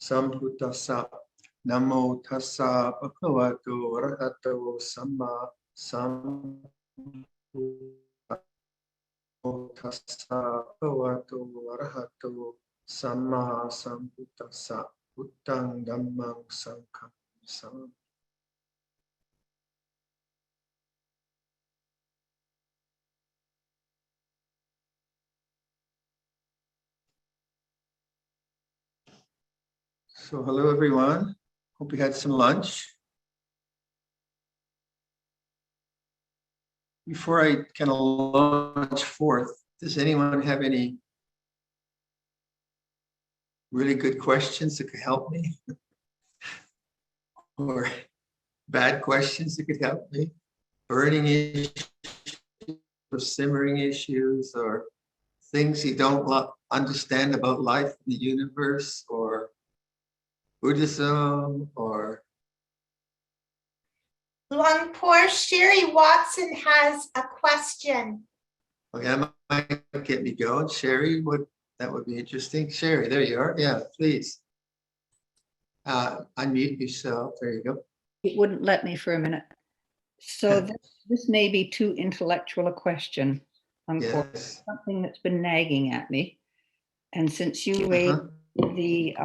Sambuddhassa. Namo tassa bhagavato arahato samma sambuddhassa. Namo tassa bhagavato arahato samma sambuddhassa. Buddhang dhammang sanghang sangam. So hello everyone. Hope you had some lunch. Before I kind of launch forth, does anyone have any really good questions that could help me? Or bad questions that could help me? Burning issues or simmering issues or things you don't understand about life in the universe or Buddhism or... Luang Por, Sherry Watson has a question. Okay, that might get me going. Sherry, that would be interesting. Sherry, there you are. Yeah, please. Unmute yourself. There you go. It wouldn't let me for a minute. So this may be too intellectual a question. Yes. Something that's been nagging at me. And since you raised the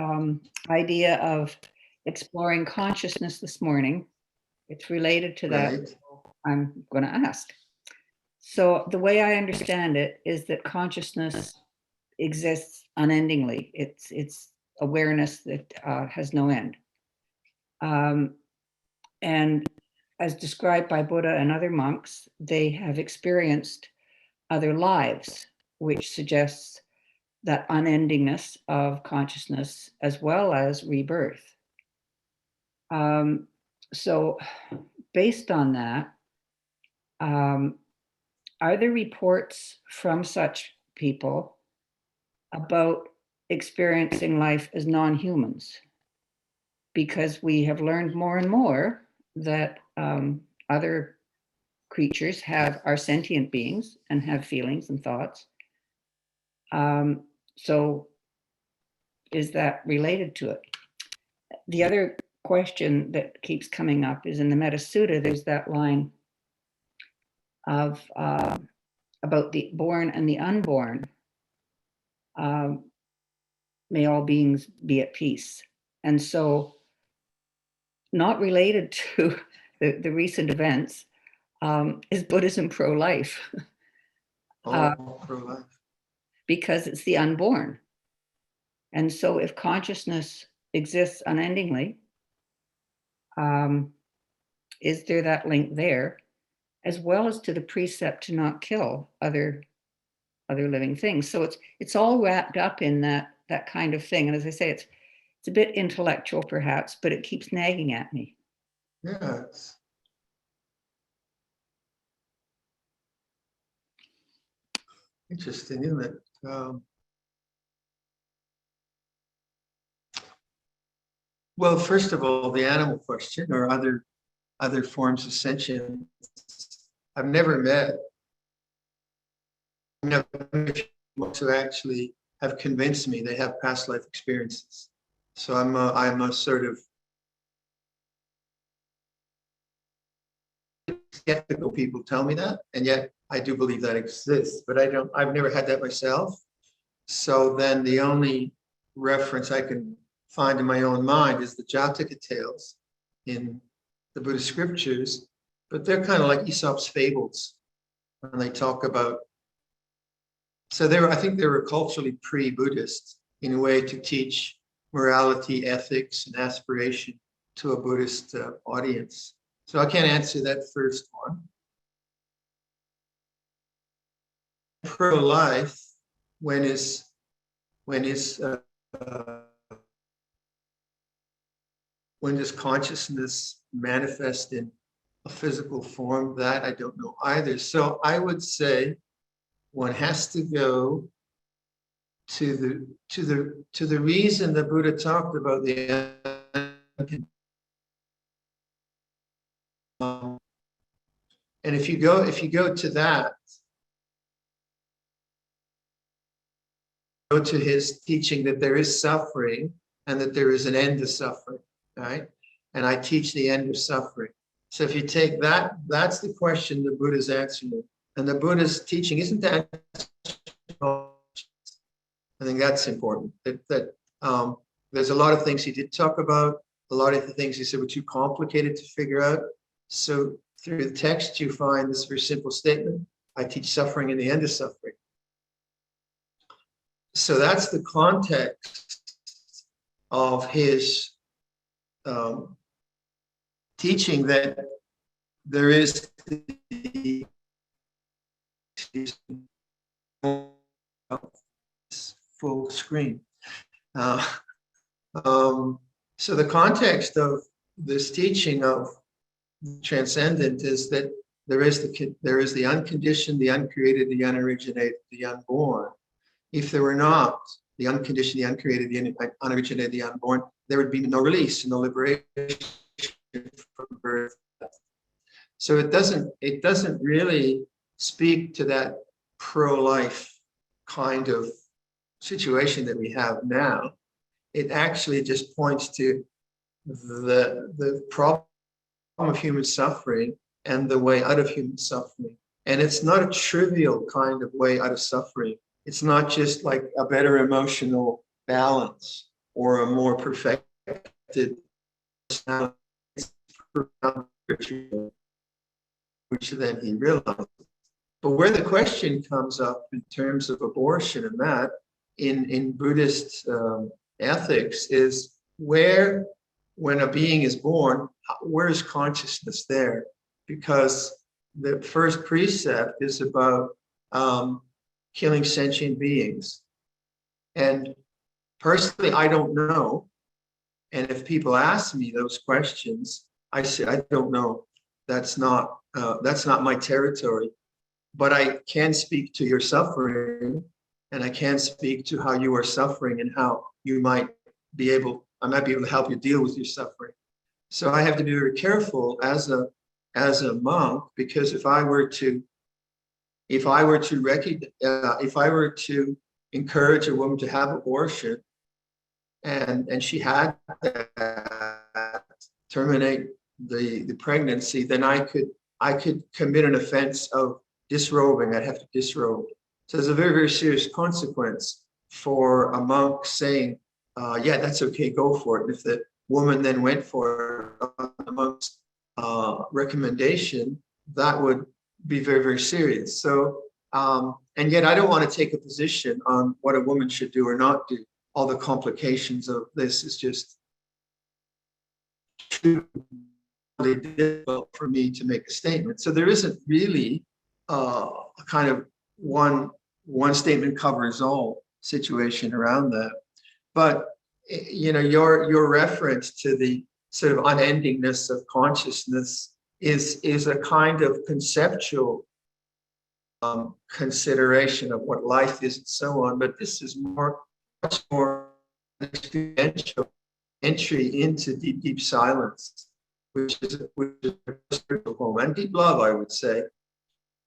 idea of exploring consciousness this morning, it's related to that. Right. I'm going to ask. So the way I understand it is that consciousness exists unendingly. It's awareness that has no end. And as described by Buddha and other monks, they have experienced other lives, which suggests that unendingness of consciousness as well as rebirth. So based on that, are there reports from such people about experiencing life as non-humans? Because we have learned more and more that other creatures are sentient beings and have feelings and thoughts. So is that related to it? The other question that keeps coming up is in the Metta Sutta, there's that line of about the born and the unborn. May all beings be at peace. And so not related to the recent events is Buddhism Pro-Life. Pro-life. Because it's the unborn. And so if consciousness exists unendingly, is there that link there, as well as to the precept to not kill other living things? So it's all wrapped up in that kind of thing. And as I say, it's a bit intellectual perhaps, but it keeps nagging at me. Yeah, it's interesting, isn't it? Well, first of all, the animal question or other forms of sentience, I've never met folks who actually have convinced me they have past life experiences. So I'm a sort of skeptical people tell me that, and yet I do believe that exists, but I've never had that myself. So then the only reference I can find in my own mind is the Jataka tales in the Buddhist scriptures, but they're kind of like Aesop's fables when they talk about. So I think they were culturally pre-Buddhist in a way to teach morality, ethics, and aspiration to a Buddhist audience. So I can't answer that first one. Pro-life, when does consciousness manifest in a physical form? That I don't know either. So I would say one has to go to the reason the Buddha talked about the and if you go to that, go to his teaching that there is suffering and that there is an end to suffering, right? And I teach the end of suffering. So if you take that, that's the question the Buddha's answering. And the Buddha's teaching isn't that. I think that's important. There's a lot of things he did talk about. A lot of the things he said were too complicated to figure out. So through the text, you find this very simple statement: I teach suffering and the end of suffering. So that's the context of his teaching, that there is the full screen. So the context of this teaching of transcendent is that there is the unconditioned, the uncreated, the unoriginated, the unborn. If there were not the unconditioned, the uncreated, the unoriginated, the unborn, there would be no release, no liberation from birth. So it doesn't really speak to that pro-life kind of situation that we have now. It actually just points to the problem of human suffering and the way out of human suffering. And it's not a trivial kind of way out of suffering. It's not just like a better emotional balance or a more perfected personality, which then he realized. But where the question comes up in terms of abortion and that in Buddhist ethics is where, when a being is born, where is consciousness there? Because the first precept is about killing sentient beings. And personally, I don't know. And if people ask me those questions, I say, I don't know. That's not my territory. But I can speak to your suffering, and I can speak to how you are suffering and how you might be able, I might be able to help you deal with your suffering. So I have to be very careful as a monk, because if I were to encourage a woman to have abortion and she had to terminate the pregnancy, then I could commit an offense of disrobing. I'd have to disrobe. So there's a very, very serious consequence for a monk saying, yeah, that's okay, go for it. And if the woman then went for it on the monk's recommendation, that would be very, very serious. So, and yet I don't want to take a position on what a woman should do or not do. All the complications of this is just too difficult for me to make a statement. So there isn't really a kind of one statement covers all situation around that. But you know, your reference to the sort of unendingness of consciousness is a kind of conceptual consideration of what life is and so on. But this is much more experiential entry into deep silence, which is a spiritual home, and deep love, I would say.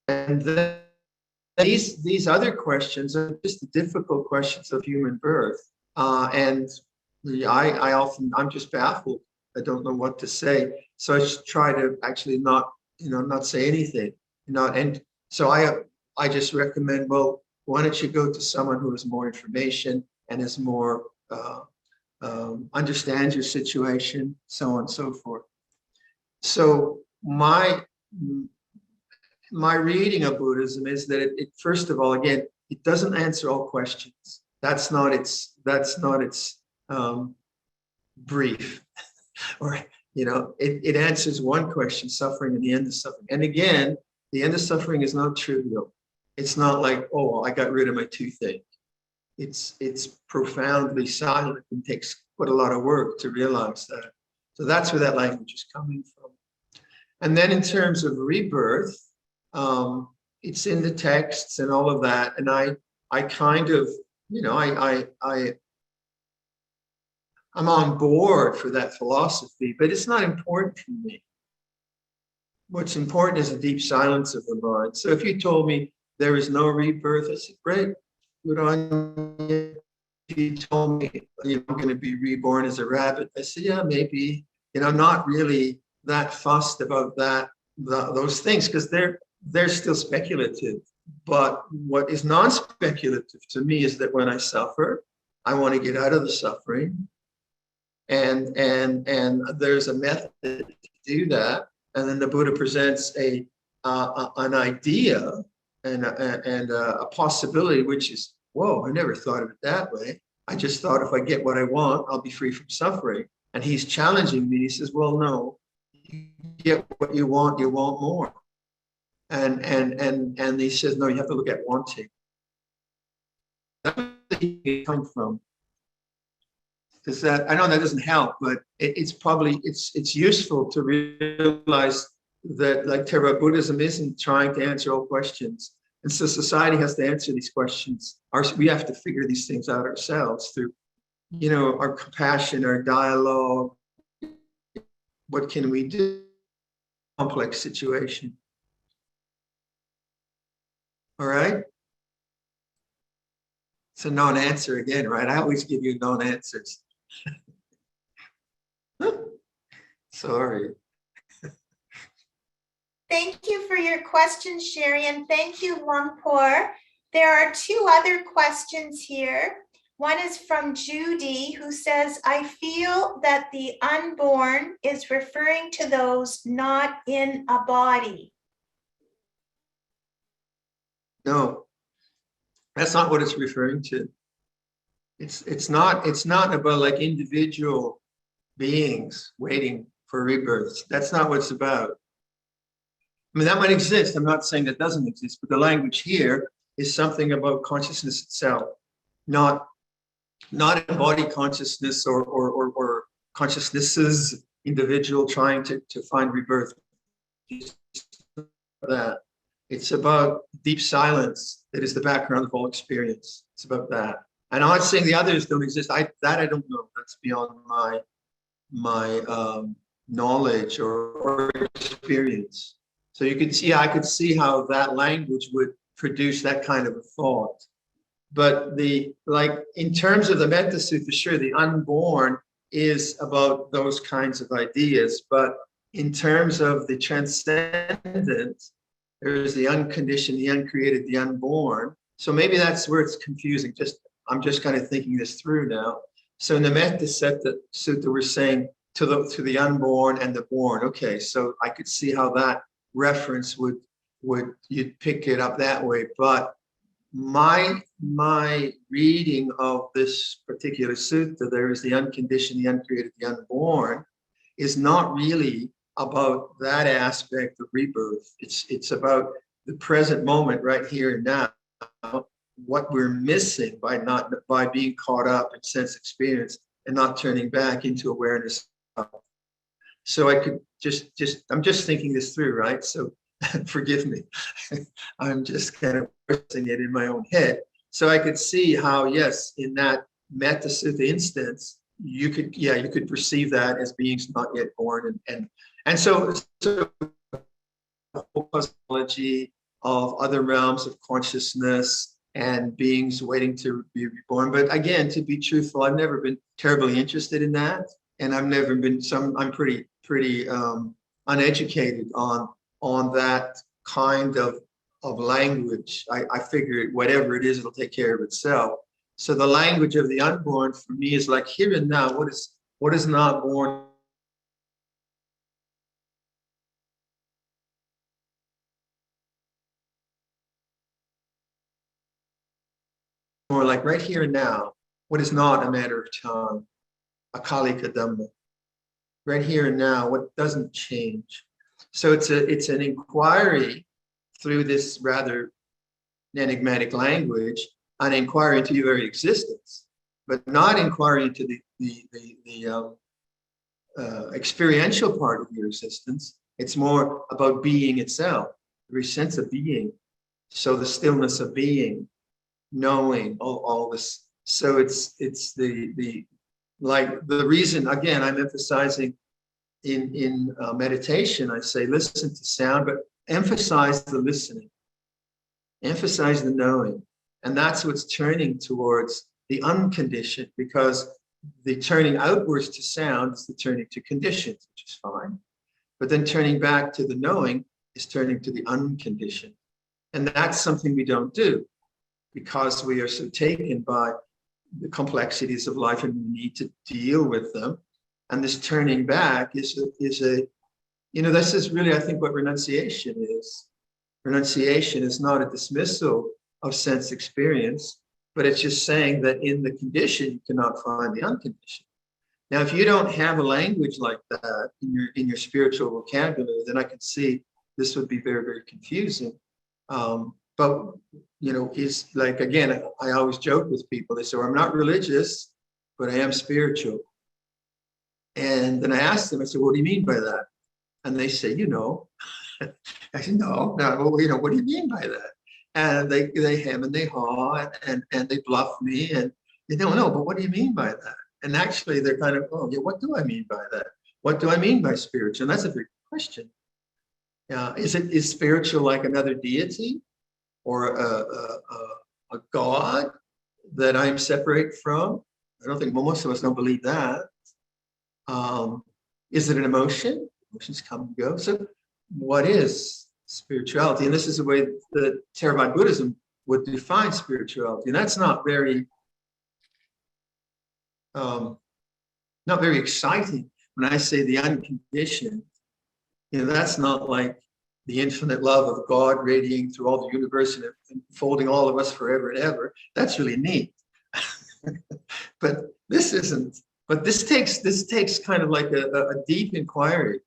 And then these other questions are just the difficult questions of human birth. And I'm just baffled. I don't know what to say. So I just try to actually not say anything. And so I just recommend, well, why don't you go to someone who has more information and is more understands your situation, so on and so forth. So my reading of Buddhism is that it first of all, again, it doesn't answer all questions. That's not its brief, or it answers one question: suffering and the end of suffering. And again, the end of suffering is not trivial. It's not like, oh, I got rid of my toothache. It's profoundly silent and takes quite a lot of work to realize that. So that's where that language is coming from. And then in terms of rebirth, it's in the texts and all of that. And I kind of, I'm on board for that philosophy, but it's not important for me. What's important is the deep silence of the mind. So if you told me there is no rebirth, I said, great, good on you. you told me, I'm going to be reborn as a rabbit, I said, yeah, maybe. I'm not really that fussed about those things, because they're still speculative. But what is non-speculative to me is that when I suffer, I want to get out of the suffering. And there's a method to do that. And then the Buddha presents an idea and a possibility, which is, whoa, I never thought of it that way. I just thought if I get what I want, I'll be free from suffering. And he's challenging me. He says, well, no, you get what you want more. And he says, no, you have to look at wanting. That's where he comes from. Is that, I know that doesn't help, but it's probably, it's useful to realize that, like, Theravada Buddhism isn't trying to answer all questions. And so society has to answer these questions. We have to figure these things out ourselves through, our compassion, our dialogue. What can we do? Complex situation. All right. It's a non-answer again, right? I always give you non-answers. Sorry. Thank you for your question, Sherry, and thank you, Luang Por. There are two other questions here. One is from Judy, who says, I feel that the unborn is referring to those not in a body. No, that's not what it's referring to. It's not about like individual beings waiting for rebirths. That's not what it's about. I mean, that might exist. I'm not saying that doesn't exist, but the language here is something about consciousness itself, not embodied consciousness or consciousnesses, individual trying to find rebirth. That it's about deep silence that is the background of all experience. It's about that. And I'm not saying the others don't exist. I don't know. That's beyond my knowledge or experience. So you can see, I could see how that language would produce that kind of a thought. But in terms of the Metta Sutta, sure, the unborn is about those kinds of ideas. But in terms of the transcendent, there's the unconditioned, the uncreated, the unborn. So maybe that's where it's confusing. I'm just kind of thinking this through now. So in the Metta Sutta, we're saying to the unborn and the born. Okay, so I could see how that reference would you'd pick it up that way. But my reading of this particular sutta, there is the unconditioned, the uncreated, the unborn, is not really about that aspect of rebirth. It's about the present moment right here and now, what we're missing by being caught up in sense experience and not turning back into awareness. So I could I'm just thinking this through, right? So forgive me. I'm just kind of parsing it in my own head. So I could see how, yes, in that Metta Sutta instance, you could perceive that as beings not yet born. And so the whole cosmology of other realms of consciousness and beings waiting to be reborn. But again, to be truthful, I've never been terribly interested in that. And I've never been I'm pretty uneducated on that kind of language. I figure whatever it is, it'll take care of itself. So the language of the unborn for me is like here and now, what is not born. More like right here and now, what is not a matter of time, a kalika dhamma. Right here and now, what doesn't change. So it's an inquiry through this rather enigmatic language, an inquiry into your very existence, but not inquiry into the experiential part of your existence. It's more about being itself, the very sense of being. So the stillness of being, knowing all this. So it's the reason, again, I'm emphasizing in meditation, I say listen to sound, but emphasize the listening, emphasize the knowing. And that's what's turning towards the unconditioned, because the turning outwards to sound is the turning to conditions, which is fine. But then turning back to the knowing is turning to the unconditioned. And that's something we don't do because we are so taken by the complexities of life and we need to deal with them. And this turning back is a, this is really, I think, what renunciation is. Renunciation is not a dismissal of sense experience, but it's just saying that in the condition, you cannot find the unconditioned. Now, if you don't have a language like that in your spiritual vocabulary, then I can see this would be very, very confusing. But, is like, again, I always joke with people. They say, well, I'm not religious, but I am spiritual. And then I ask them, I said, what do you mean by that? And they say, I said, no, what do you mean by that? And they hem and they haw and they bluff me and they don't know, but what do you mean by that? And actually they're kind of, oh, yeah, what do I mean by that? What do I mean by spiritual? And that's a big question. Is spiritual like another deity or a God that I'm separate from? I don't think most of us don't believe that. Is it an emotion? Emotions come and go. So what is spirituality? And this is the way that Theravada Buddhism would define spirituality. And that's not very exciting. When I say the unconditioned, that's not like the infinite love of God radiating through all the universe and folding all of us forever and ever. That's really neat. But this isn't. But this takes kind of like a deep inquiry.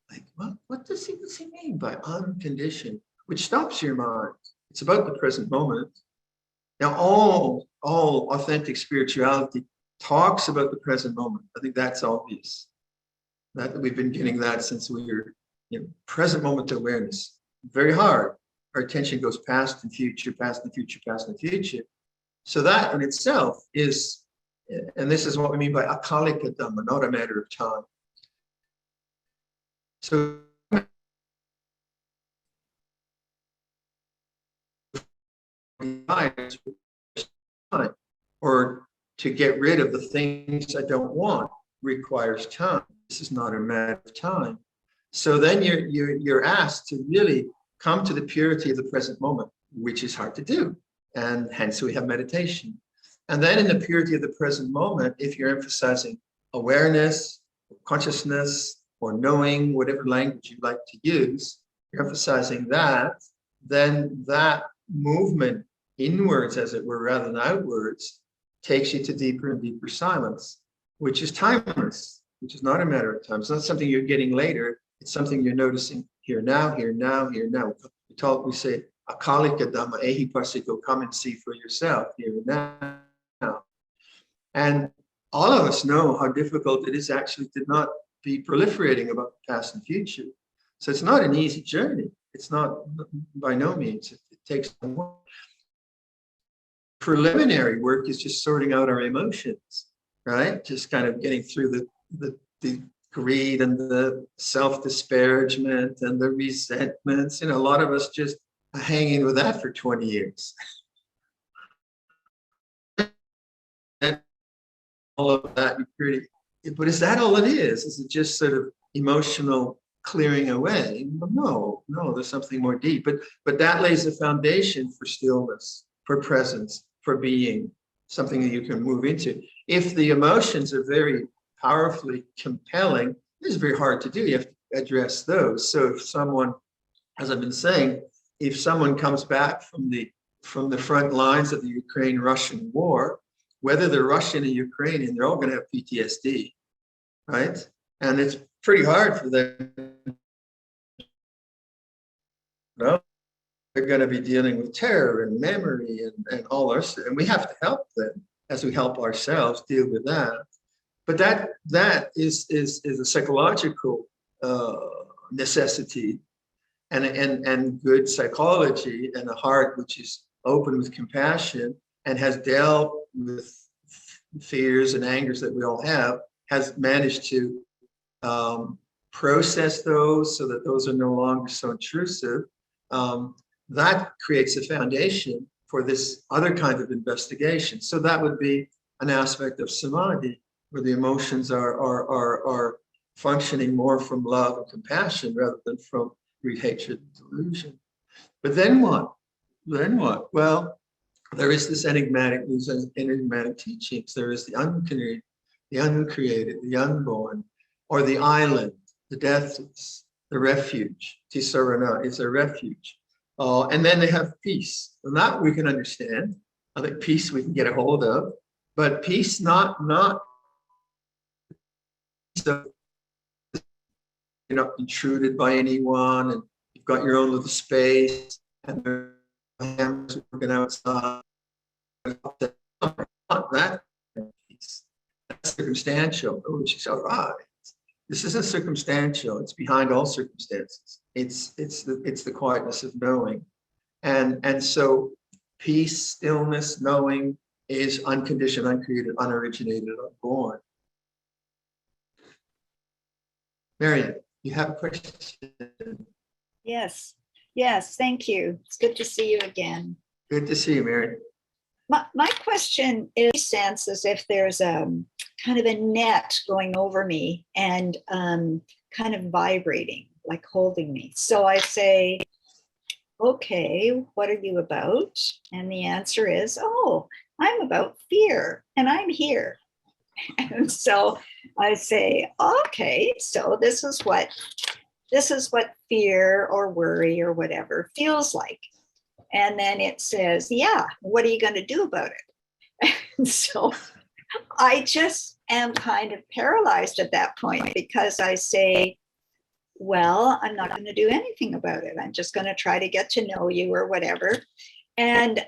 Like, what does he mean by unconditioned? Which stops your mind. It's about the present moment. Now, all authentic spirituality talks about the present moment. I think that's obvious. That we've been getting that since we were present moment awareness. Very hard. Our attention goes past and future, past and future, past and future. So that in itself is, and this is what we mean by akalika dhamma, not a matter of time. So or to get rid of the things I don't want requires time. This is not a matter of time. So then you're asked to really come to the purity of the present moment, which is hard to do. And hence we have meditation. And then in the purity of the present moment, if you're emphasizing awareness, consciousness, or knowing, whatever language you like to use, you're emphasizing that, then that movement inwards, as it were, rather than outwards, takes you to deeper and deeper silence, which is timeless, which is not a matter of time. It's not something you're getting later. It's something you're noticing here now, here now, here now. We say, akalika dhamma ehipasiko, come and see for yourself here and now. And all of us know how difficult it is actually to not be proliferating about the past and future. So it's not an easy journey. It's not, by no means. It takes some work. Preliminary work is just sorting out our emotions, right? Just kind of getting through the greed and the self-disparagement and the resentments. A lot of us just are hanging with that for 20 years. And all of that, but is that all it is? Is it just sort of emotional clearing away? No, there's something more deep. But that lays the foundation for stillness, for presence, for being, something that you can move into. If the emotions are very powerfully compelling, it's very hard to do. You have to address those. So if someone, as I've been saying, if someone comes back from the front lines of the Ukraine-Russian war, whether they're Russian or Ukrainian, they're all going to have PTSD, right? And it's pretty hard for them. They're going to be dealing with terror and memory and all our stuff. And we have to help them as we help ourselves deal with that. But that is a psychological necessity and good psychology, and a heart which is open with compassion and has dealt with fears and angers that we all have, has managed to process those so that those are no longer so intrusive. That creates a foundation for this other kind of investigation. So that would be an aspect of samadhi, where the emotions are functioning more from love and compassion rather than from greed, hatred, and delusion. But then what? Then what? Well, there is this enigmatic teachings. There is the uncreated, the unborn, or the island, the deathless, the refuge. Tisarana is a refuge. And then they have peace. And that we can understand. I think peace we can get a hold of, but peace not so you're not intruded by anyone, and you've got your own little space, and there's hammers working outside. Not that peace. That's circumstantial. Oh, she's all right. This isn't circumstantial. It's behind all circumstances. It's the quietness of knowing, and so peace, stillness, knowing is unconditioned, uncreated, unoriginated, unborn. Marian, you have a question? Yes. Thank you. It's good to see you again. Good to see you, Marian. My question is, sense as if there's a kind of a net going over me and kind of vibrating, like holding me. So I say, okay, what are you about? And the answer is, oh, I'm about fear, and I'm here. And so I say, okay, so this is what fear or worry or whatever feels like. And then it says, yeah, what are you going to do about it? And so I just am kind of paralyzed at that point, because I say, well, I'm not going to do anything about it. I'm just going to try to get to know you or whatever. And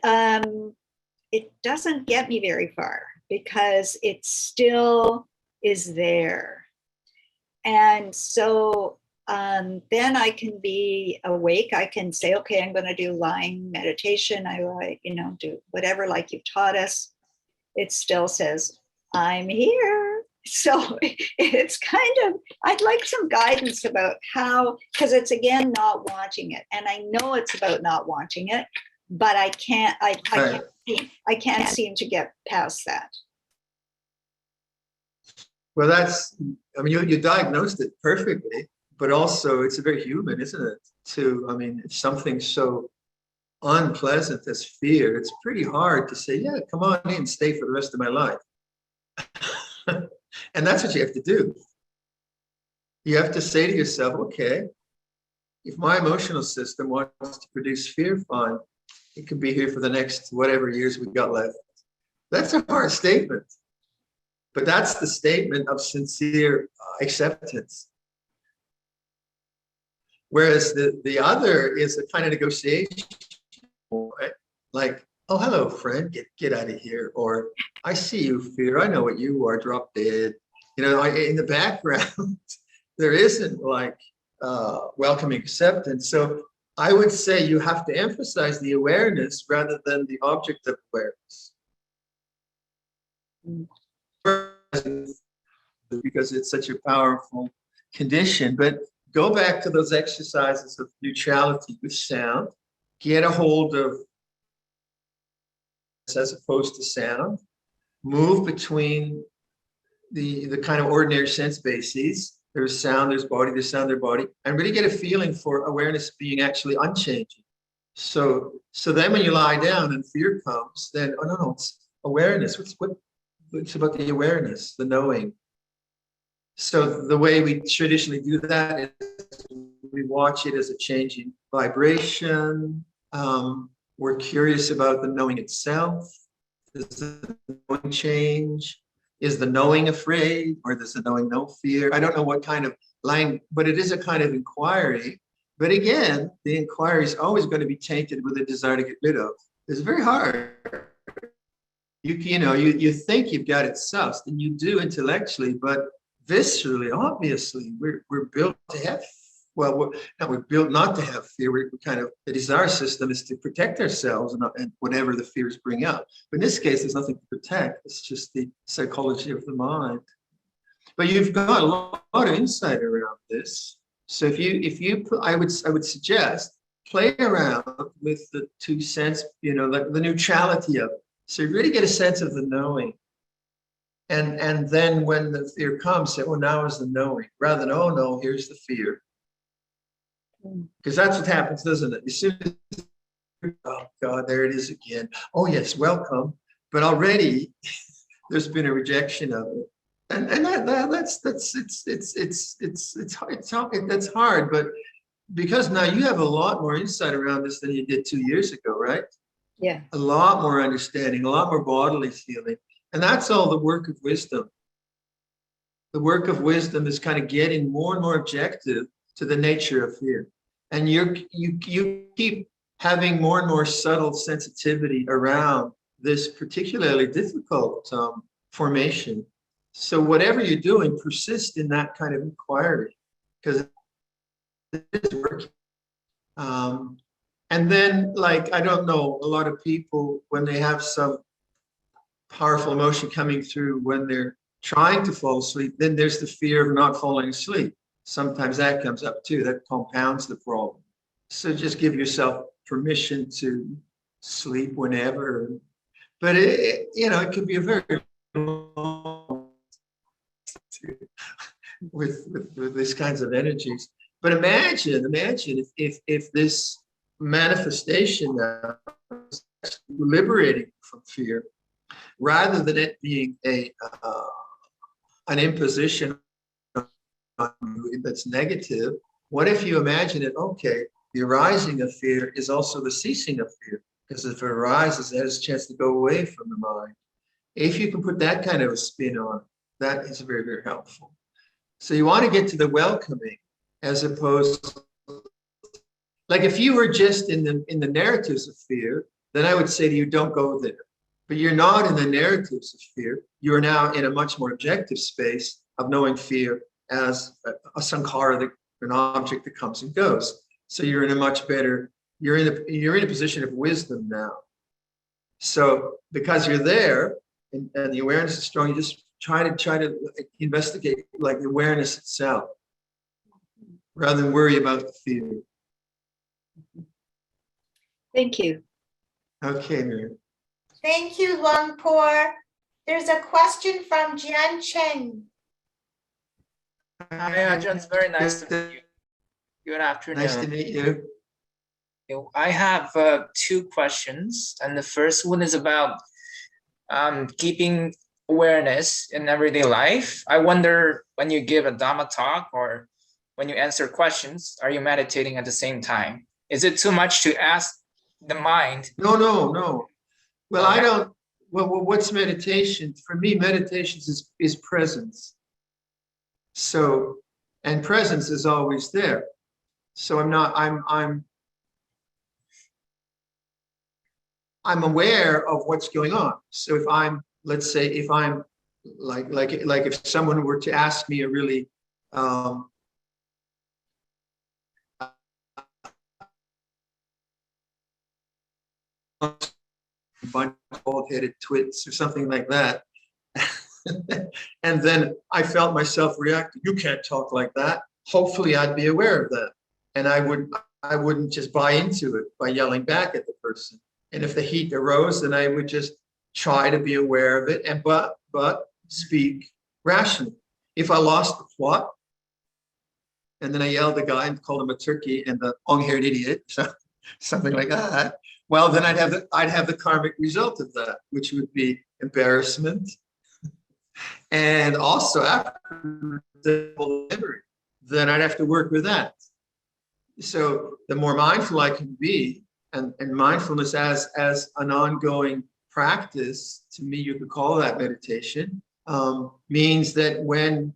it doesn't get me very far, because it still is there. And so then I can be awake. I can say, okay, I'm going to do lying meditation. I like, do whatever, like you've taught us. It still says, I'm here. So it's kind of, I'd like some guidance about how, because it's again, not wanting it. And I know it's about not wanting it, but I can't seem to get past that. Well, you diagnosed it perfectly, but also it's very human, isn't it? It's something so unpleasant as fear. It's pretty hard to say, yeah, come on in, stay for the rest of my life. And that's what you have to do. You have to say to yourself, okay, if my emotional system wants to produce fear, fine. It can be here for the next whatever years we've got left. That's a hard statement. But that's the statement of sincere acceptance. Whereas the other is a kind of negotiation, right? Like, oh, hello, friend, get out of here. Or I see you, fear. I know what you are, drop dead. In the background, there isn't like welcoming acceptance. So I would say you have to emphasize the awareness rather than the object of awareness. Because it's such a powerful condition. But go back to those exercises of neutrality with sound. Get a hold of, as opposed to sound. Move between the kind of ordinary sense bases. There's sound, there's body, there's sound, there's body, and really get a feeling for awareness being actually unchanging. So then when you lie down and fear comes, then, oh no, it's awareness. It's about the awareness, the knowing. So the way we traditionally do that is we watch it as a changing vibration. We're curious about the knowing itself. Does the knowing change? Is the knowing afraid, or does the knowing no fear? I don't know what kind of line, but it is a kind of inquiry. But again, the inquiry is always going to be tainted with a desire to get rid of. It's very hard. You think you've got it sussed, and you do intellectually, but viscerally, obviously, we're built to have. Well, we're built not to have fear. We're kind of, the desire system is to protect ourselves and whatever the fears bring up. But in this case, there's nothing to protect. It's just the psychology of the mind. But you've got a lot of insight around this. So if you put, I would suggest play around with the two sense, the neutrality of it. So you really get a sense of the knowing. And then when the fear comes, say, oh, now is the knowing, rather than, oh no, here's the fear. Because that's what happens, doesn't it? As soon as, oh God, there it is again. Oh yes, welcome. But already there's been a rejection of it. And that's hard, but because now you have a lot more insight around this than you did 2 years ago, right? Yeah. A lot more understanding, a lot more bodily feeling. And that's all the work of wisdom. The work of wisdom is kind of getting more and more objective to the nature of fear. And you keep having more and more subtle sensitivity around this particularly difficult formation. So whatever you're doing, persist in that kind of inquiry, because it is working. And then, like, I don't know, a lot of people, when they have some powerful emotion coming through when they're trying to fall asleep, then there's the fear of not falling asleep. Sometimes that comes up too, that compounds the problem. So just give yourself permission to sleep whenever. But it could be a very long with these kinds of energies. But imagine if this manifestation now is liberating from fear, rather than it being an imposition on you that's negative. What if you imagine it, okay, the arising of fear is also the ceasing of fear, because if it arises, it has a chance to go away from the mind. If you can put that kind of a spin on it, that is very, very helpful. So you want to get to the welcoming, as opposed, like if you were just in the narratives of fear, then I would say to you, don't go there. But you're not in the narratives of fear. You are now in a much more objective space of knowing fear as a sankhara, an object that comes and goes. So you're in a much better, you're in a position of wisdom now. So because you're there and the awareness is strong, you just try to investigate like the awareness itself, rather than worry about the fear. Thank you. Okay, Miriam. Thank you, Luang Por. There's a question from Jian Cheng. Hi, Ajahn. It's very nice to meet you. Good afternoon. Nice to meet you. I have two questions, and the first one is about keeping awareness in everyday life. I wonder, when you give a Dhamma talk or when you answer questions, are you meditating at the same time? Is it too much to ask the mind? No. Well, I don't. Well, what's meditation? For me, meditation is presence. So, and presence is always there. So I'm aware of what's going on. So if I'm, let's say, if I'm like if someone were to ask me a really bunch of bald-headed twits or something like that. And then I felt myself reacting, you can't talk like that. Hopefully I'd be aware of that. And I wouldn't just buy into it by yelling back at the person. And if the heat arose, then I would just try to be aware of it and but speak rationally. If I lost the plot, and then I yelled at the guy and called him a turkey and the long-haired idiot, something like that, well, then I'd have the karmic result of that, which would be embarrassment. And also after delivery, then I'd have to work with that. So the more mindful I can be, and mindfulness as an ongoing practice, to me, you could call that meditation, means that when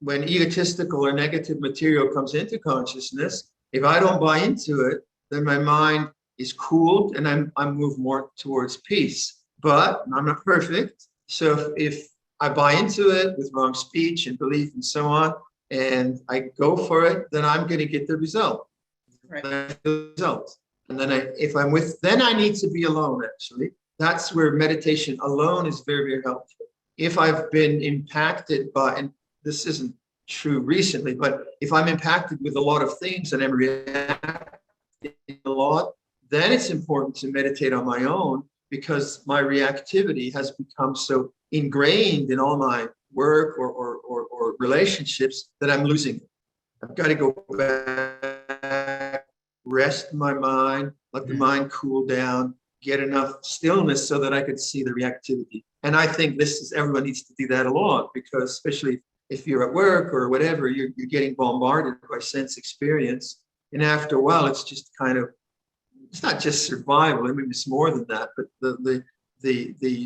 egotistical or negative material comes into consciousness, if I don't buy into it, then my mind is cooled and I move more towards peace. But I'm not perfect. So if I buy into it with wrong speech and belief and so on, and I go for it, then I'm going to get the result. Right. The result. And then then I need to be alone, actually. That's where meditation alone is very, very helpful. If I've been impacted by, and this isn't true recently, but if I'm impacted with a lot of things and I'm reacting a lot, then it's important to meditate on my own, because my reactivity has become so ingrained in all my work or relationships that I'm losing it. I've got to go back, rest my mind, let the mind cool down, get enough stillness so that I could see the reactivity. And I think everyone needs to do that a lot, because especially if you're at work or whatever, you're getting bombarded by sense experience. And after a while, it's just kind of, it's not just survival. I mean, it's more than that, but the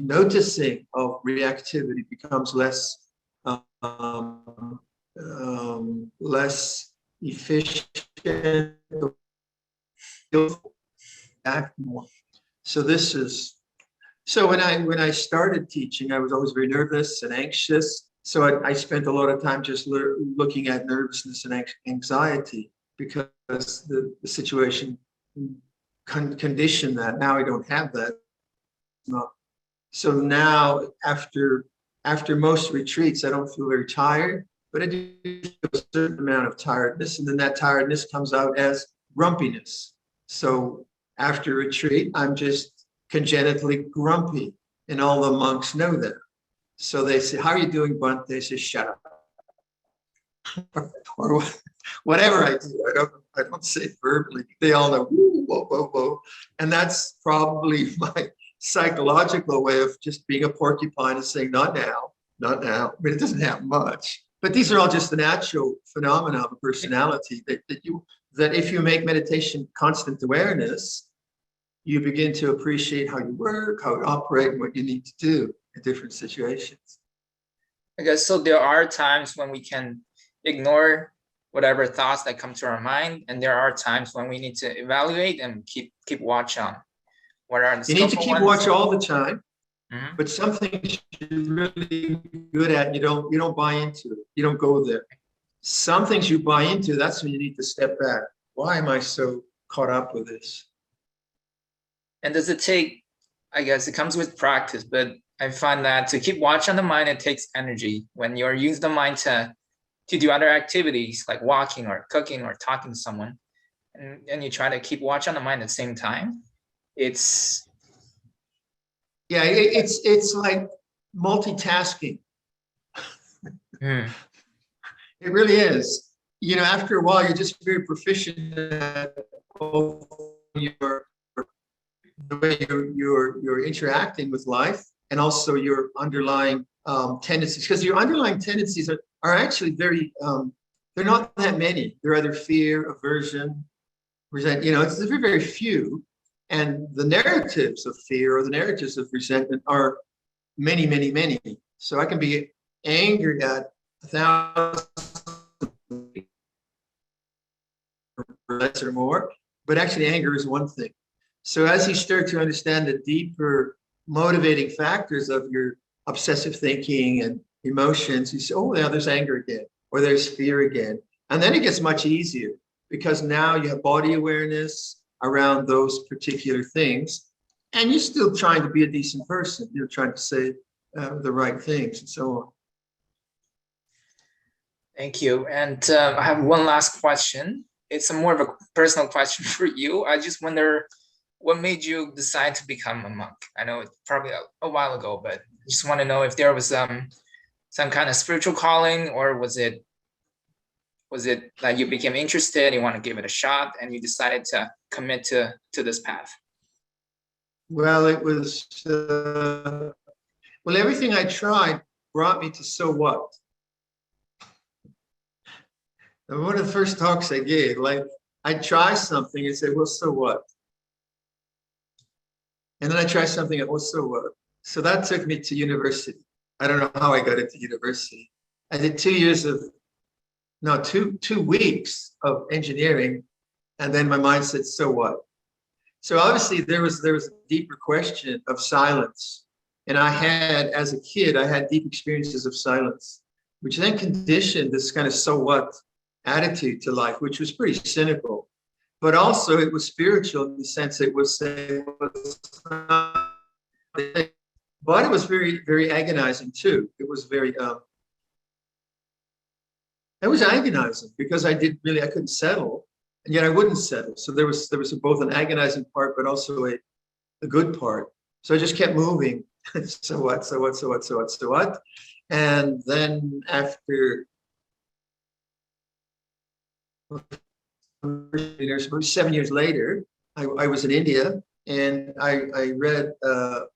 noticing of reactivity becomes less less efficient, act more. So when I started teaching, I was always very nervous and anxious. So I spent a lot of time just looking at nervousness and anxiety, because the situation conditioned that. Now I don't have that. So now after most retreats, I don't feel very tired, but I do feel a certain amount of tiredness, and then that tiredness comes out as grumpiness. So after retreat, I'm just congenitally grumpy, and all the monks know that. So they say, "How are you doing, Bunt?" They say, "Shut up." Or whatever I do, I don't say it verbally. They all know, whoa, whoa, whoa. And that's probably my psychological way of just being a porcupine and saying, not now, not now. I mean, it doesn't happen much. But these are all just the natural phenomena of a personality that if you make meditation constant awareness, you begin to appreciate how you work, how you operate, and what you need to do in different situations. I guess so. There are times when we can ignore whatever thoughts that come to our mind, and there are times when we need to evaluate and keep watch on what are the. You need to keep watch all the time, but some things you're really good at, you don't buy into it. You don't go there. Some things you buy into, that's when you need to step back. Why am I so caught up with this? And does it take? I guess it comes with practice, but I find that to keep watch on the mind, it takes energy. When you're using the mind to do other activities like walking or cooking or talking to someone, and you try to keep watch on the mind at the same time, it's like multitasking. It really is. After a while, you're just very proficient at both the way you're interacting with life, and also your underlying tendencies, because your underlying tendencies are actually very, they're not that many. They're either fear, aversion, resent, it's very, very few. And the narratives of fear or the narratives of resentment are many, many, many. So I can be angry at 1,000 or less or more, but actually anger is one thing. So as you start to understand the deeper motivating factors of your obsessive thinking and emotions, you say, oh, yeah, there's anger again, or there's fear again. And then it gets much easier, because now you have body awareness around those particular things, and you're still trying to be a decent person. You're trying to say the right things and so on. Thank you. And I have one last question. It's more of a personal question for you. I just wonder, what made you decide to become a monk? I know it's probably a while ago, but I just want to know if there was some kind of spiritual calling, or was it that you became interested, you want to give it a shot, and you decided to commit to this path? Well, it was, everything I tried brought me to so what? And one of the first talks I gave, like, I'd try something and say, well, so what? And then I tried something and, well, so what? So that took me to university. I don't know how I got into university. I did 2 weeks of engineering, and then my mind said, so what? So obviously there was a deeper question of silence. And as a kid, I had deep experiences of silence, which then conditioned this kind of so what attitude to life, which was pretty cynical. But also it was spiritual in the sense it was saying, but it was very, very agonizing too. It was very, it was agonizing, because I couldn't settle. and yet I wouldn't settle. So there was both an agonizing part, but also a good part. So I just kept moving. So what? And then after 7 years later, I was in India, and I read a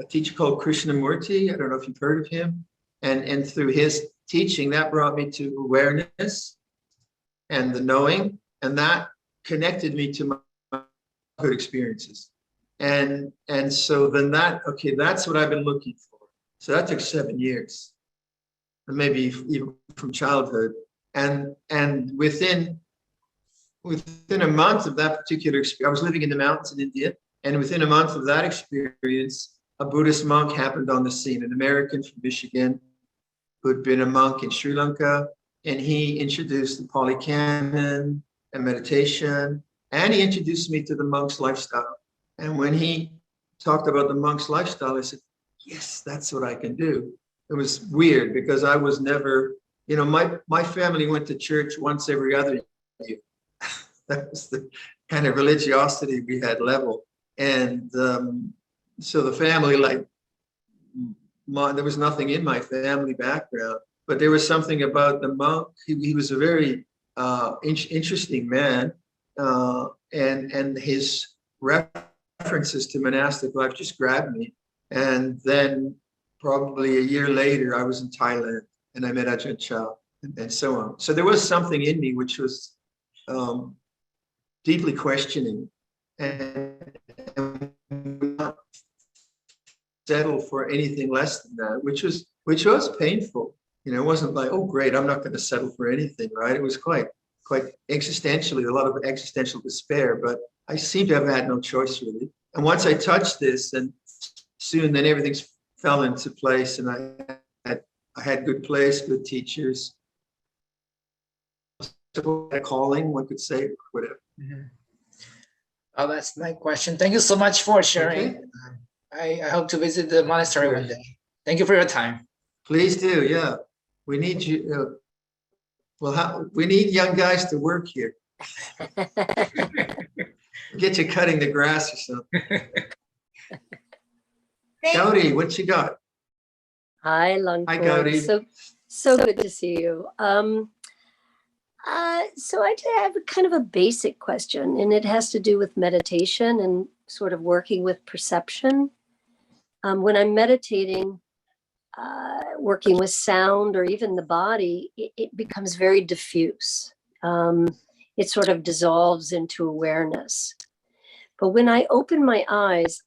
teacher called Krishnamurti. I don't know if you've heard of him. And through his teaching, that brought me to awareness and the knowing, and that connected me to my good experiences. And so then that's what I've been looking for. So that took 7 years, and maybe even from childhood. And within a month of that particular experience, I was living in the mountains in India, and within a month of that experience, a Buddhist monk happened on the scene, an American from Michigan who had been a monk in Sri Lanka, and he introduced the Pali Canon and meditation, and he introduced me to the monk's lifestyle. And when he talked about the monk's lifestyle, I said, yes, that's what I can do. It was weird because I was never, my family went to church once every other year. That was the kind of religiosity we had level. And so the family, there was nothing in my family background, but there was something about the monk. He was a very interesting man, and his references to monastic life just grabbed me. And then probably a year later, I was in Thailand, and I met Ajahn Chah, and so on. So there was something in me which was deeply questioning, and not settle for anything less than that, which was painful. It wasn't like, oh great, I'm not going to settle for anything, right? It was quite existentially, a lot of existential despair, but I seem to have had no choice really. And once I touched this, and soon then everything fell into place, and I had good place, good teachers, a calling, one could say, whatever. Mm-hmm. Oh, that's my question. Thank you so much for sharing. Okay. I hope to visit the monastery one day. Thank you for your time. Please do. Yeah, we need you. We need young guys to work here. Get you cutting the grass or something. Gauri, what you got? Hi, Luang Por. Hi, Gauri. So good to see you. So I have kind of a basic question, and it has to do with meditation and sort of working with perception. When I'm meditating, working with sound or even the body, it becomes very diffuse. It sort of dissolves into awareness. But when I open my eyes,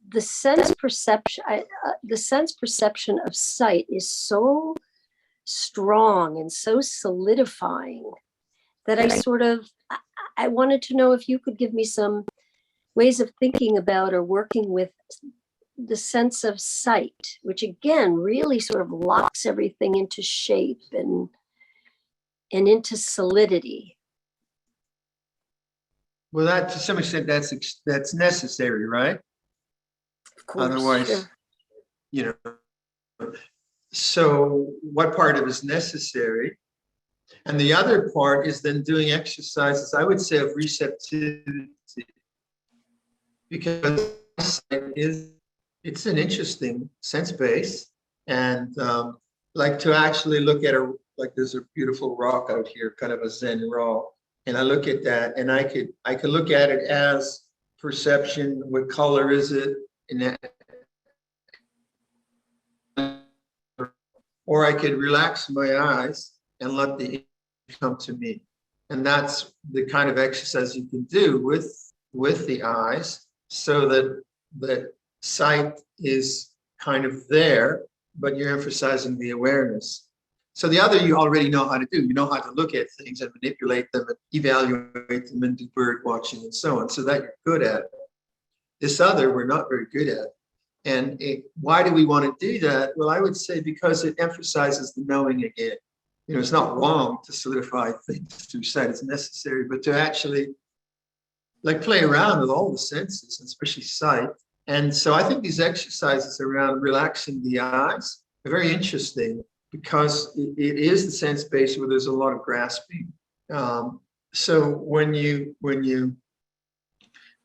the sense perception of sight is so strong and so solidifying that I wanted to know if you could give me some ways of thinking about or working with the sense of sight, which again really sort of locks everything into shape and into solidity. Well, that to some extent that's necessary, right? Of course. Otherwise, so what part of it is necessary? And the other part is then doing exercises, I would say, of receptivity, because it's an interesting sense base, and like to actually look at like there's a beautiful rock out here, kind of a Zen rock, and I look at that, and I could look at it as perception. What color is it? Or I could relax my eyes and let the image come to me. And that's the kind of exercise you can do with the eyes, so that sight is kind of there, but you're emphasizing the awareness. So the other you already know how to do. You know how to look at things and manipulate them and evaluate them and do bird watching and so on, so that you're good at it. This other we're not very good at. And why do we want to do that? Well, I would say because it emphasizes the knowing again. It's not wrong to solidify things through sight, it's necessary, but to actually play around with all the senses, especially sight. And so I think these exercises around relaxing the eyes are very interesting, because it is the sense base where there's a lot of grasping. So when you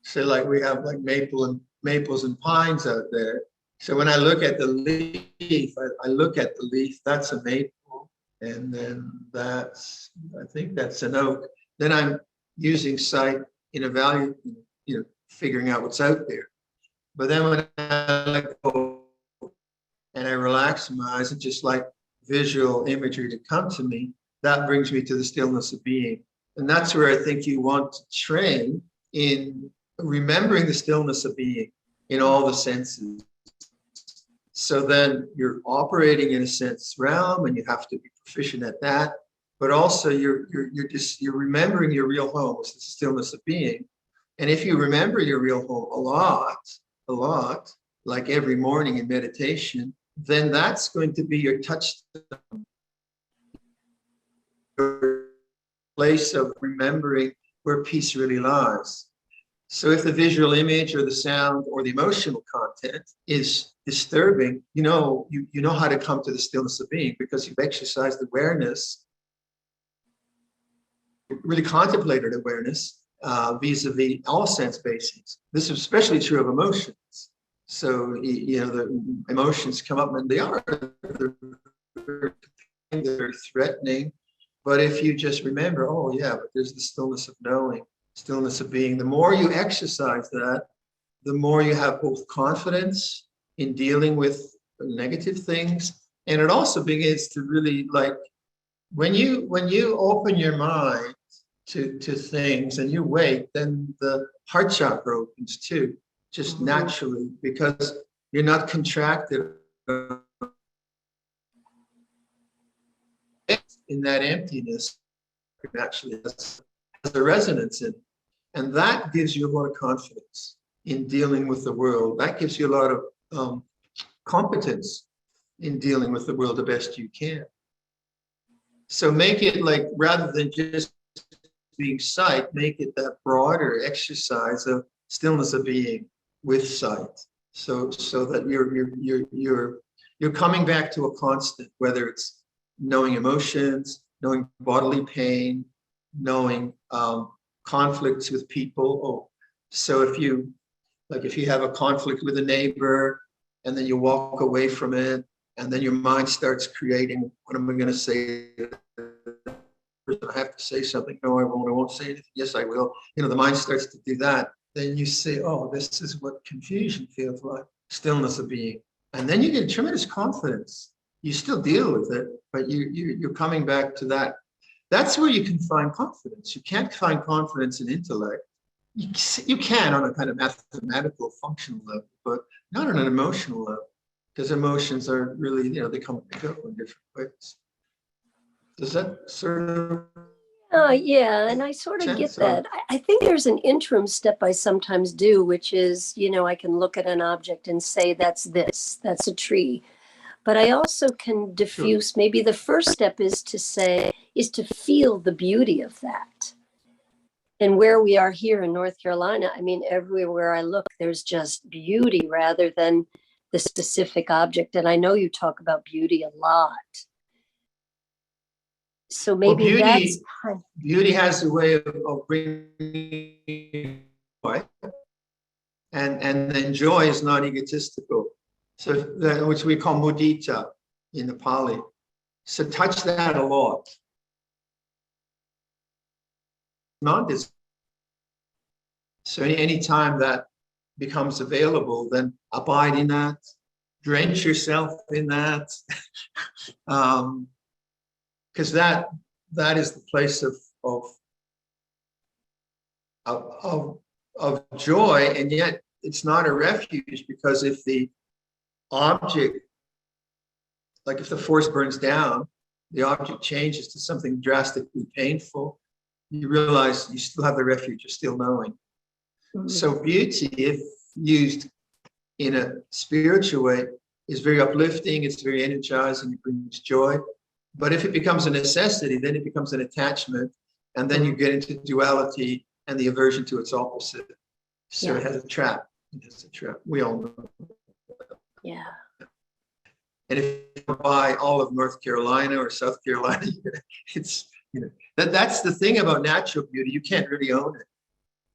say, like, we have like maples and pines out there. So when I look at the leaf, I look at the leaf, that's a maple. And then I think that's an oak. Then I'm using sight in figuring out what's out there. But then when I let go and I relax my eyes and just like visual imagery to come to me, that brings me to the stillness of being. And that's where I think you want to train, in remembering the stillness of being in all the senses. So then you're operating in a sense realm, and you have to be proficient at that. But also you're remembering your real home, which is the stillness of being. And if you remember your real home a lot, like every morning in meditation, then that's going to be your touchstone, your place of remembering where peace really lies. So if the visual image or the sound or the emotional content is disturbing, you know how to come to the stillness of being, because you've exercised awareness, really contemplated awareness vis-a-vis all sense basings. This is especially true of emotions. So, the emotions come up and they're threatening. But if you just remember, oh yeah, but there's the stillness of knowing, stillness of being, the more you exercise that, the more you have both confidence in dealing with negative things. And it also begins to really, like, when you open your mind to things and you wait, then the heart chakra opens too, just naturally, because you're not contracted in that emptiness. Naturally has a resonance in it. And that gives you a lot of confidence in dealing with the world. That gives you a lot of competence in dealing with the world the best you can. So make it, like, rather than just being sight, make it that broader exercise of stillness of being with sight. So that you're coming back to a constant, whether it's knowing emotions, knowing bodily pain, knowing conflicts with people. So if you have a conflict with a neighbor and then you walk away from it, and then your mind starts creating, what am I going to say? I have to say something. No, I won't say anything. Yes, I will. The mind starts to do that. Then you say, oh, this is what confusion feels like, stillness of being. And then you get tremendous confidence. You still deal with it, but you're coming back to that. That's where you can find confidence. You can't find confidence in intellect. You can on a kind of mathematical, functional level, but not on an emotional level, because emotions are really, they come and go in different ways. Does that sort of? Yeah, and I sort of get that. I think there's an interim step I sometimes do, which is, I can look at an object and say, that's a tree. But I also can diffuse, sure. Maybe the first step is to feel the beauty of that. And where we are here in North Carolina, I mean, everywhere I look, there's just beauty rather than the specific object. And I know you talk about beauty a lot. So maybe beauty has a way of bringing joy, and then joy is not egotistical. So which we call mudita in the Pali. So touch that a lot. So any time that becomes available, then abide in that, drench yourself in that, because that is the place of joy, and yet it's not a refuge, because if the object, like if the forest burns down, the object changes to something drastically painful, you realize you still have the refuge of still knowing. Mm-hmm. So beauty, if used in a spiritual way, is very uplifting, it's very energizing, it brings joy. But if it becomes a necessity, then it becomes an attachment, and then you get into duality and the aversion to its opposite. So It has a trap. We all know. Yeah. And if you buy all of North Carolina or South Carolina, it's You know, that's the thing about natural beauty. You can't really own it.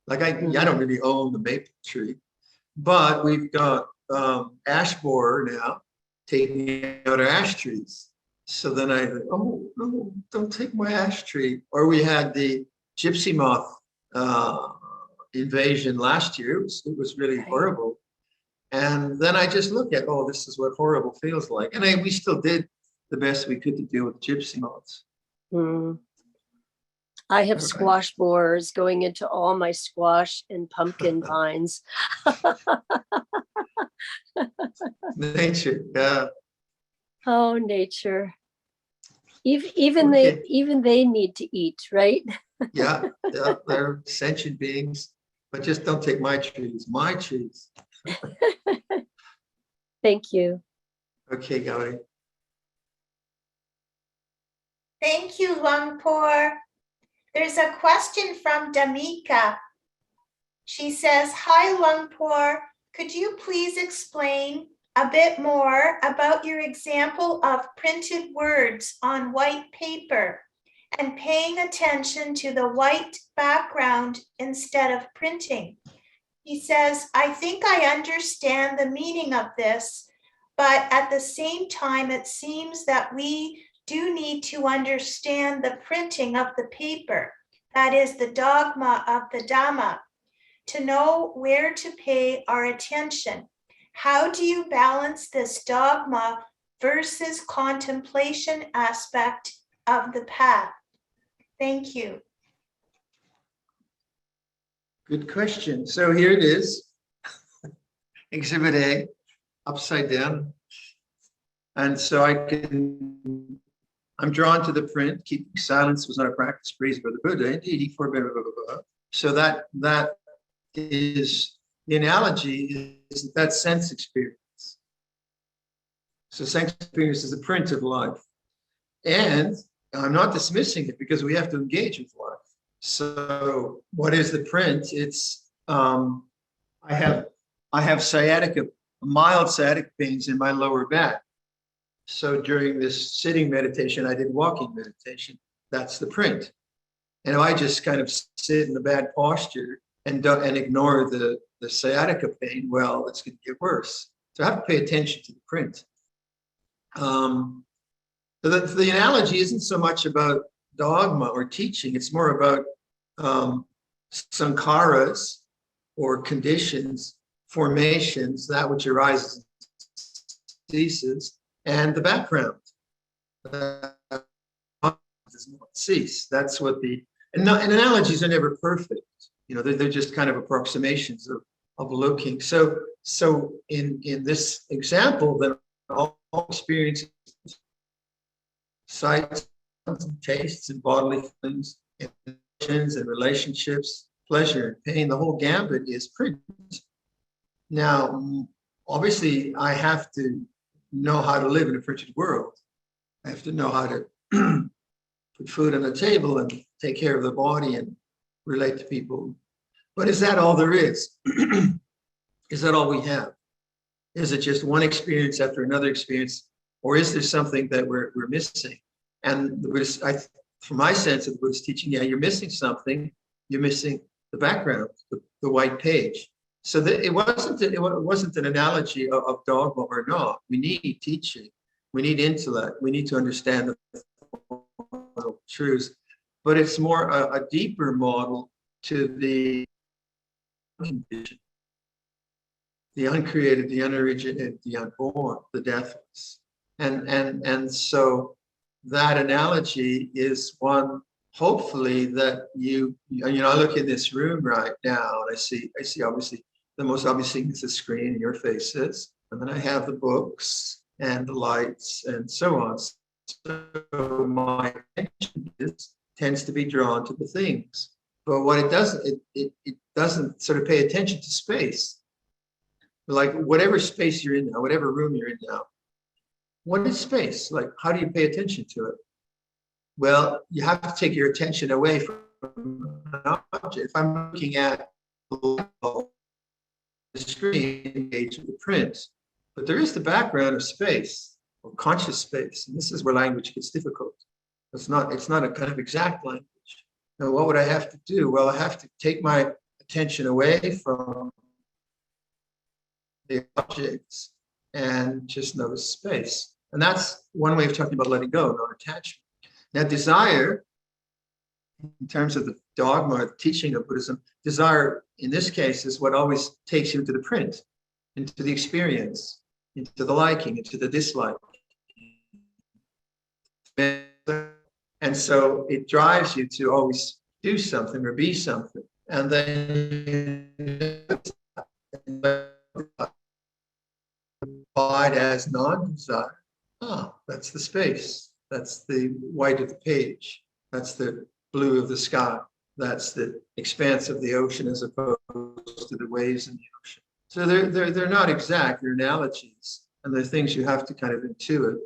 Like I don't really own the maple tree, but we've got ash borer now taking out our ash trees. So then I, oh no, don't take my ash tree. Or we had the gypsy moth invasion last year. It was really horrible. And then I just look at, oh, this is what horrible feels like. And we still did the best we could to deal with gypsy moths. I have squash borers going into all my squash and pumpkin vines. Nature, yeah. Oh, nature. Even they need to eat, right? Yeah, they're sentient beings, but just don't take my trees. My trees. Thank you. Okay, Gauri. Thank you, Luang Por. There's a question from Damika. She says, hi, Luang Por. Could you please explain a bit more about your example of printed words on white paper and paying attention to the white background instead of printing? He says, I think I understand the meaning of this, but at the same time, it seems that we do need to understand the printing of the paper, that is the dogma of the Dhamma, to know where to pay our attention. How do you balance this dogma versus contemplation aspect of the path? Thank you. Good question. So here it is, Exhibit A, upside down. And so I'm drawn to the print. Keeping silence was not a practice praised by the Buddha. Indeed, he forbade, blah, blah, blah. So that is, the analogy is that sense experience. So sense experience is a print of life. And I'm not dismissing it because we have to engage with life. So what is the print? It's, I have sciatica, mild sciatic pains in my lower back. So during this sitting meditation, I did walking meditation. That's the print. And if I just kind of sit in a bad posture and ignore the sciatica pain, well, it's going to get worse. So I have to pay attention to the print. The analogy isn't so much about dogma or teaching. It's more about sankharas or conditions, formations, that which arises and ceases, and the background does not cease. That's what and analogies are never perfect. You know, they're just kind of approximations of looking. So in this example, then all experiences, sights, and tastes, and bodily feelings, and emotions, and relationships, pleasure and pain, the whole gambit is print. Now, obviously, I have to know how to live in a printed world. I have to know how to put food on the table and take care of the body and relate to people. But is that all there is? Is that all we have? Is it just one experience after another experience? Or is there something that we're missing? And the Buddhist, from my sense of the Buddhist teaching, yeah, you're missing something. You're missing the background, the white page. So that it wasn't an analogy of dogma or not. We need teaching. We need intellect. We need to understand the truths. But it's more a deeper model to the condition, the uncreated, the unoriginated, the unborn, the deathless. And so that analogy is one, hopefully, that you know, I look in this room right now and I see obviously the most obvious thing is the screen and your faces. And then I have the books and the lights and so on. So my attention tends to be drawn to the things. But what it doesn't, it doesn't sort of pay attention to space. Like whatever space you're in now, whatever room you're in now, what is space? Like, how do you pay attention to it? Well, you have to take your attention away from an object. If I'm looking at the screen, engage with the print, but there is the background of space or conscious space. And this is where language gets difficult. It's not a kind of exact language. Now, what would I have to do? Well, I have to take my attention away from the objects and just notice space. And that's one way of talking about letting go, non-attachment. Now, desire, in terms of the dogma or the teaching of Buddhism, desire in this case is what always takes you into the print, into the experience, into the liking, into the dislike. And so it drives you to always do something or be something. And then applied as non-desire. Ah, that's the space. That's the white of the page. That's the blue of the sky. That's the expanse of the ocean as opposed to the waves in the ocean. So they're not exact, they're analogies, and they're things you have to kind of intuit.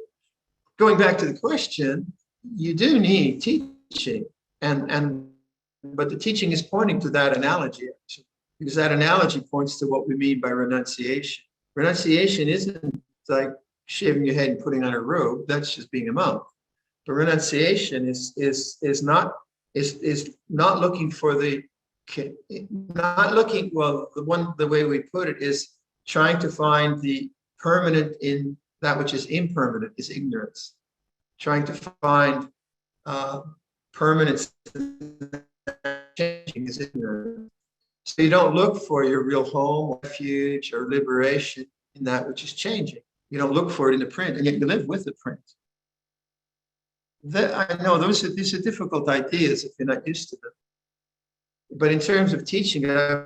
Going back to the question, you do need teaching, but the teaching is pointing to that analogy, actually, because that analogy points to what we mean by renunciation. Renunciation isn't like shaving your head and putting on a robe. That's just being a monk. But renunciation is not looking for the the way we put it is trying to find the permanent in that which is impermanent is ignorance. Trying to find permanence changing is ignorance. So you don't look for your real home, refuge, or liberation in that which is changing. You don't look for it in the print, and yet you live with the print. I know these are difficult ideas if you're not used to them. But in terms of teaching, I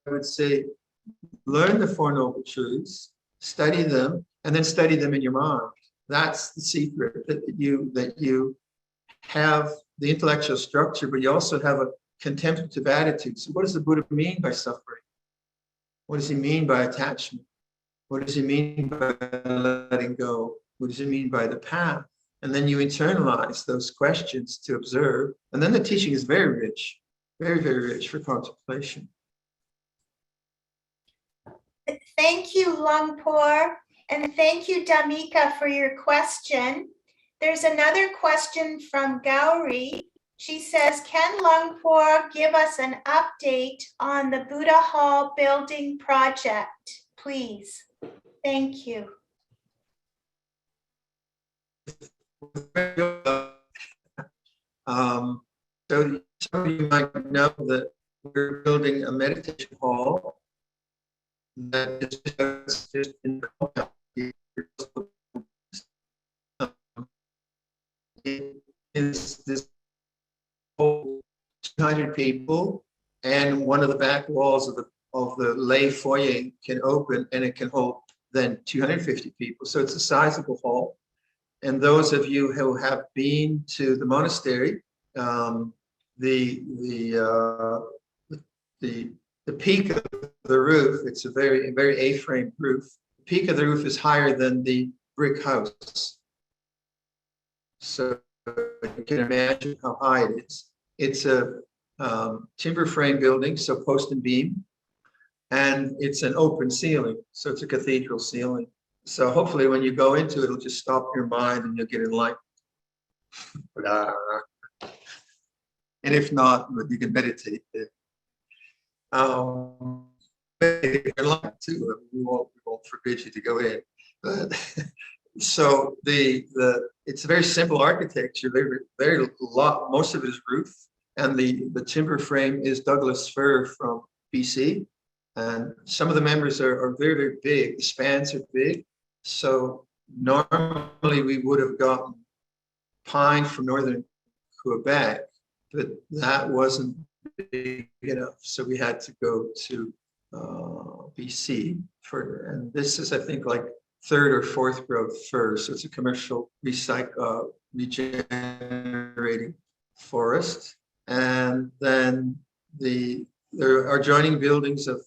would say learn the Four Noble Truths, study them, and then study them in your mind. That's the secret, that you have the intellectual structure, but you also have a contemplative attitude. So what does the Buddha mean by suffering? What does he mean by attachment? What does he mean by letting go? What does he mean by the path? And then you internalize those questions to observe. And then the teaching is very rich, very, very rich for contemplation. Thank you, Luang Por, and thank you, Damika, for your question. There's another question from Gauri. She says, can Luang Por give us an update on the Buddha Hall building project, please? Thank you. So some of you might know that we're building a meditation hall that is just in it is this whole 200 people, and one of the back walls of the lay foyer can open, and it can hold then 250 people. So it's a sizable hall. And those of you who have been to the monastery, the peak of the roof, it's a very A-frame roof. The peak of the roof is higher than the brick house. So you can imagine how high it is. It's a timber frame building, so post and beam, and it's an open ceiling, so it's a cathedral ceiling. So hopefully when you go into it, it'll just stop your mind and you'll get enlightened. And if not, you can meditate there. If you're enlightened too, we won't forbid you to go in. But so it's a very simple architecture. Most of it is roof, and the timber frame is Douglas fir from BC. And some of the members are very, very big. The spans are big. So normally we would have gotten pine from northern Quebec, but that wasn't big enough. So we had to go to BC and this is, I think, like third or fourth growth fir. So it's a commercial regenerating forest. And then there are adjoining buildings of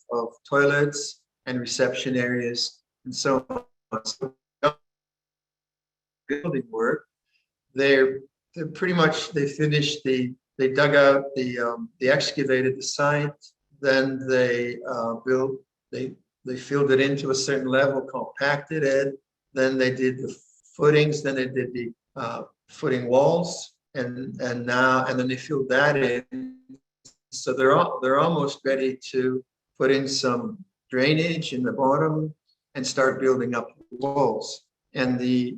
toilets and reception areas and so on. So building work, they're pretty much, they finished they dug out they excavated the site, then they they filled it into a certain level, compacted it, then they did the footings, then they did the footing walls, and then they fill that in. So they're almost ready to put in some drainage in the bottom and start building up the walls. And the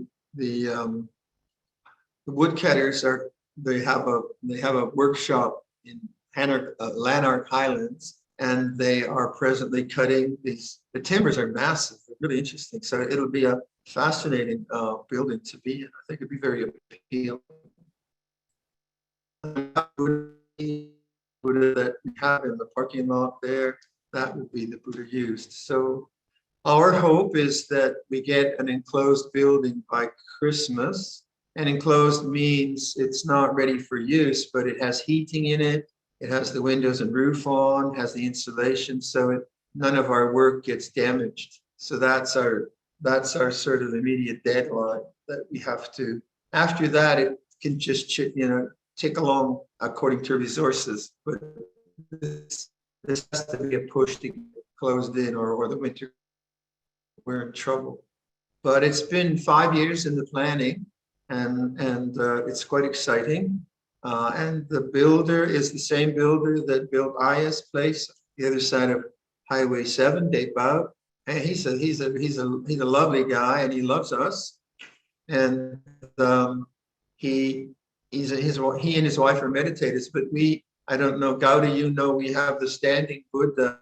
woodcutters they have a workshop in Lanark Highlands, and they are presently cutting these. The timbers are massive, they're really interesting. So it'll be a fascinating building to be in. I think it'd be very appealing. Buddha that we have in the parking lot there, that would be the Buddha used. So our hope is that we get an enclosed building by Christmas. And enclosed means it's not ready for use, but it has heating in it. It has the windows and roof on, has the insulation, so none of our work gets damaged. So that's our sort of immediate deadline that we have to. After that, it can just tick along according to resources. But this has to be a push to get closed in, or the winter we're in trouble. But it's been 5 years in the planning, and it's quite exciting. And the builder is the same builder that built Aya's place, the other side of Highway 7, Dave Bout. And he's a lovely guy, and he loves us. And he and his wife are meditators, but I don't know, Gaudi, we have the standing Buddha,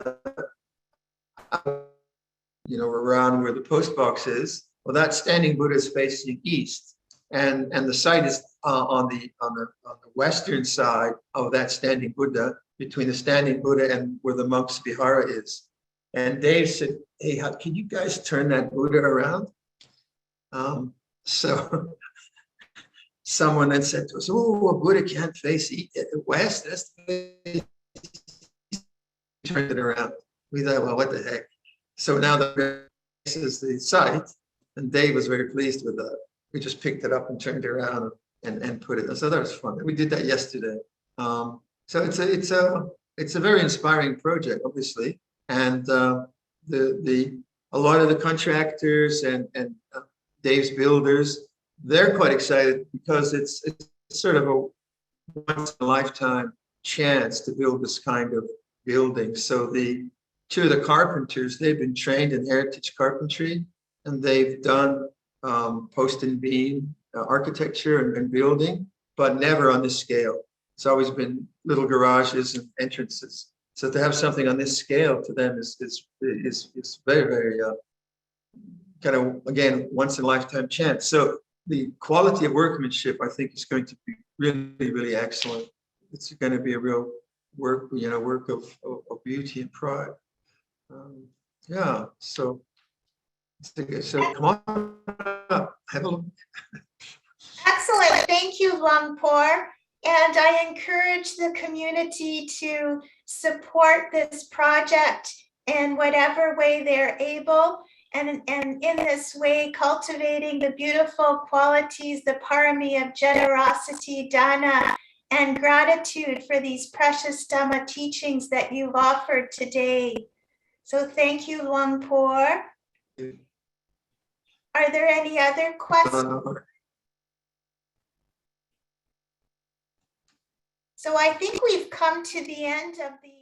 around where the post box is. Well, that standing Buddha is facing east, and the site is on the western side of that standing Buddha, between the standing Buddha and where the monk's vihara is. And Dave said, "Hey, can you guys turn that Buddha around?" So someone then said to us, "Oh, a Buddha can't face the west. That's the way." Turned it around. We thought, well, what the heck? So now this is the site, and Dave was very pleased with that. We just picked it up and turned it around and put it. So that was fun. We did that yesterday. So it's a very inspiring project, obviously, and a lot of the contractors and Dave's builders, they're quite excited because it's sort of a once in a lifetime chance to build this kind of building. So the two of the carpenters, they've been trained in heritage carpentry, and they've done post and beam architecture and building, but never on this scale. It's always been little garages and entrances. So to have something on this scale to them is very, very kind of, again, once in a lifetime chance. So the quality of workmanship, I think, is going to be really, really excellent. It's going to be a real work of beauty and pride. So come on up, have a look. Excellent. Thank you, Luang Por. And I encourage the community to support this project in whatever way they're able. And in this way, cultivating the beautiful qualities, the parami of generosity, dana, and gratitude for these precious Dhamma teachings that you've offered today. So thank you, Luang Por. Are there any other questions? So I think we've come to the end of the